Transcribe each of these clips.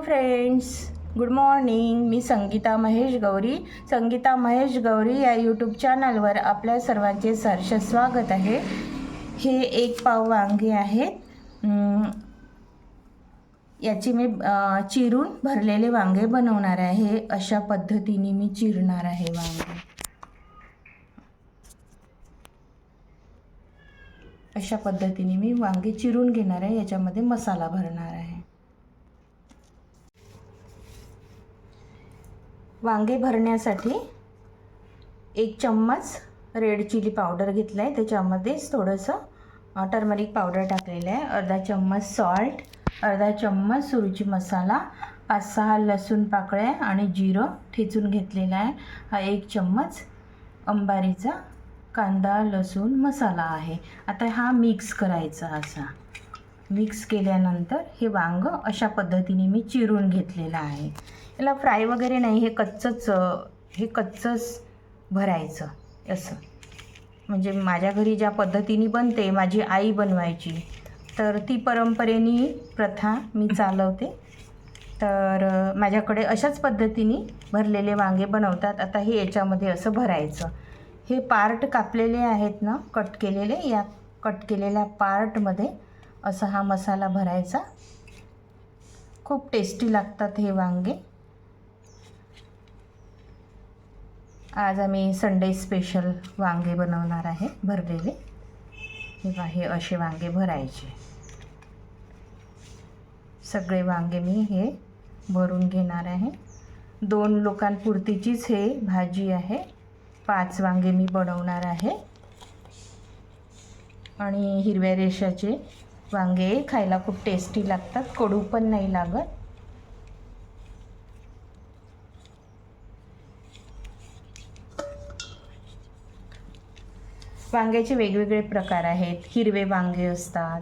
Friends, good morning. मी संगीता महेश गौरी. संगीता महेश गौरी या YouTube चॅनलवर आपल्या सर्वांचे सहर्ष स्वागत आहे. हे 1 पाव वांगे आहेत. याची मी चिरून भरलेले वांगे बनवणार आहे. अशा पद्धतीने मी चिरणार आहे वांगे. अशा पद्धतीने मी वांगे चिरून घेणार आहे. याच्यामध्ये मसाला भरणार आहे. वांगे भरण्यासाठी 1 चम्मच रेड चिली पावडर घेतला आहे. त्याच्यामध्येच थोडंसं टर्मरिक पावडर टाकलेलं आहे. अर्धा चम्मच सॉल्ट, अर्धा चम्मच सुरुची मसाला, 5-6 लसूण पाकळ्या आणि जिरं ठेचून घेतलेला आहे. हा 1 चम्मच अंबारीचा कांदा लसूण मसाला आहे. आता हा मिक्स करायचा. असा मिक्स केल्यानंतर हे वांग अशा पद्धतीने मी चिरून घेतलेलं आहे. याला फ्राय वगैरे नाही, हे कच्चंच भरायचं असं. म्हणजे माझ्या घरी ज्या पद्धतीने बनते, माझी आई बनवायची, तर ती परंपरेने प्रथा मी चालवते. तर माझ्याकडे अशाच पद्धतीने भरलेले वांगे बनवतात. आता हे याच्यामध्ये असं भरायचं. हे पार्ट कापलेले आहेत ना, कट केलेले, या कट केलेल्या पार्टमध्ये असा हा मसाला भरायचा. खूप टेस्टी लागतात हे वांगे. आज आम्ही संडे स्पेशल वांगे बनवणार आहे भरलेले. हे असे वांगे भरायचे. सगळे वांगे मी हे भरून घेणार आहे. 2 लोकांपुरतीचीच हे भाजी आहे. 5 वांगे मी बनवणार आहे. आणि हिरव्या रेषाचे वांगे खायला खूप टेस्टी लागतात, कडू पण नाही लागत. वांग्याचे वेगवेगळे प्रकार आहेत. हिरवे वांगे असतात,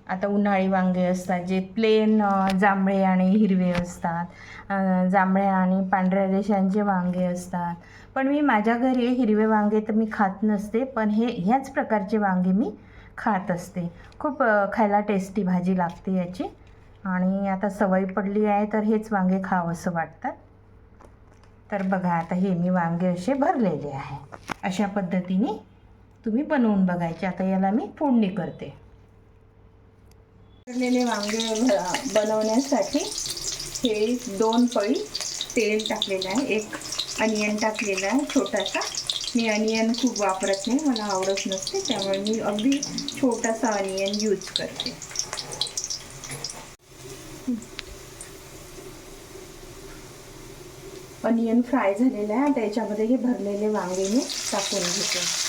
आता उन्हाळी वांगे असतात जे प्लेन जांभळे आणि हिरवे असतात, जांभळ्या आणि पांढऱ्या रेषांचे वांगे असतात. पण मी माझ्या घरी हिरवे वांगे तर मी खात नसते, पण ह्याच प्रकारचे वांगे मी खात असते. खूप खायला टेस्टी भाजी लागते याची. आणि आता सवय पडली आहे तर हेच वांगे खावं असं वाटतात. तर बघा, आता हे मी वांगे असे भरलेले आहे. अशा पद्धतीने तुम्ही बनवून बघायचे. आता याला मी फोडणी करते. भरलेले वांगे बनवण्यासाठी हे 2 पळी तेल टाकलेलं आहे. 1 अनियन टाकलेला आहे छोटासा. मी अनियन खूप वापरत नाही, मला आवडत नसते, त्यामुळे मी अगदी छोटासा अनियन यूज करते. अनियन फ्राय झालेलं आहे. त्याच्यामध्ये हे भरलेले वांगे मी टाकून घेते.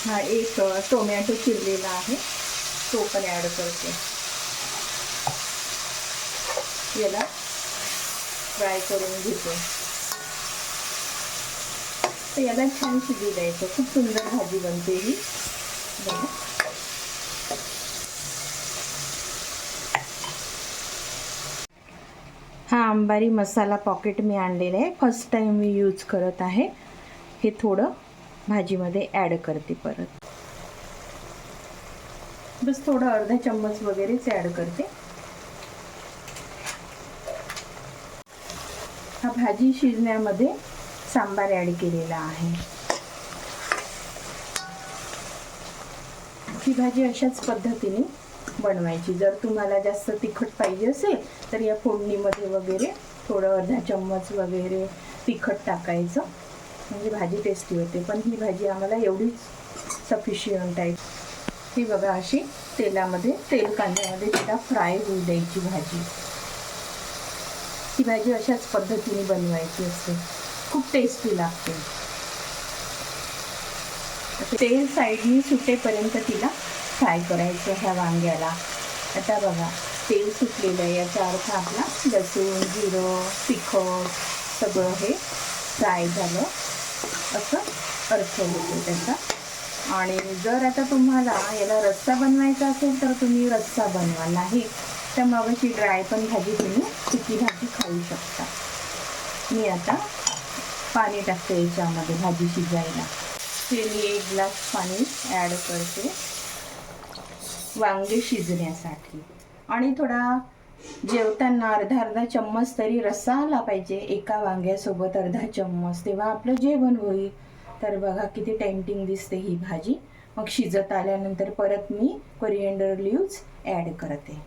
हा 1 टोमॅटो चिरलेला आहे, तो पण ॲड करते. याला फ्राय करून घेते. तर याला छान शिजू द्यायचं. खूप सुंदर भाजी बनते ही. बघा, हा अंबारी मसाला पॉकेट मी आणलेला आहे. फर्स्ट टाइम मी यूज करत आहे. हे थोडं भाजीमध्ये ॲड करते. परत बस थोडं अर्धा चम्मच वगैरेच ॲड करते. हा भाजी शिजण्यामध्ये सांबार ॲड केलेला आहे. ही भाजी अशाच पद्धतीने बनवायची. जर तुम्हाला जास्त तिखट पाहिजे असेल तर या फोडणीमध्ये वगैरे थोडं अर्धा चम्मच वगैरे तिखट टाकायचं, म्हणजे भाजी टेस्टी होते. पण ही भाजी आम्हाला एवढीच सफिशियंट आहे. ही बघा, अशी तेल कांद्यामध्ये तिला फ्राय होऊ द्यायची भाजी. ही भाजी अशाच पद्धतीने बनवायची असते. खूप टेस्टी लागते. तेल साईडनी सुटेपर्यंत तिला फ्राय करायचं ह्या वांग्याला. आता बघा, तेल सुटलेलं आहे, याचा अर्थ आपला लसूण जिरं तिखट सगळं हे फ्राय झालं असं अर्थ होतो त्याचा. आणि जर आता तुम्हाला याला रस्सा बनवायचा असेल तर तुम्ही रस्सा बनवा, नाही तर मग अशी ड्राय पण भाजी तुम्ही सुकी भाजी खाऊ शकता. मी आता पाणी टाकते याच्यामध्ये भाजी शिजायला. ते मी 1 ग्लास पाणी ॲड करते वांगे शिजण्यासाठी. आणि थोडा जेवताना अर्धा चम्मच तरी रस्सा आला पाहिजे एका वांग्यासोबत, अर्धा चम्मच, तेव्हा आपलं जेवण होईल. तर बघा किती टेम्पटिंग दिसते ही भाजी. मग शिजत आल्यानंतर परत मी कोरिएंडर लीव्स ॲड करते.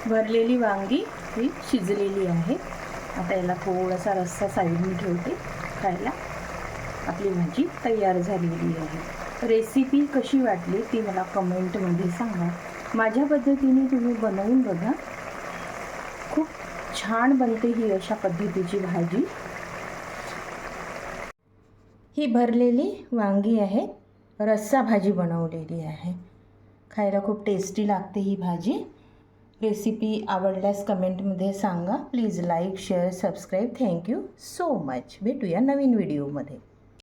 भरलेली वांगी ही शिजलेली आहे. आता याला थोडासा रस्सा साईडने ठेवते खायला. आपली भाजी तयार झालेली आहे. रेसिपी कशी वाटली ती मला कमेंटमध्ये सांगा. माझ्या पद्धतीने तुम्ही बनवून बघा, खूप छान बनते ही अशा पद्धतीची भाजी. ही भरलेली वांगी आहे, रस्सा भाजी बनवलेली आहे. खायला खूप टेस्टी लागते ही भाजी. रेसिपी आवडल्यास कमेंटमध्ये सांगा. Please like, share, subscribe. Thank you so much. भेटूया नवीन व्हिडिओमध्ये.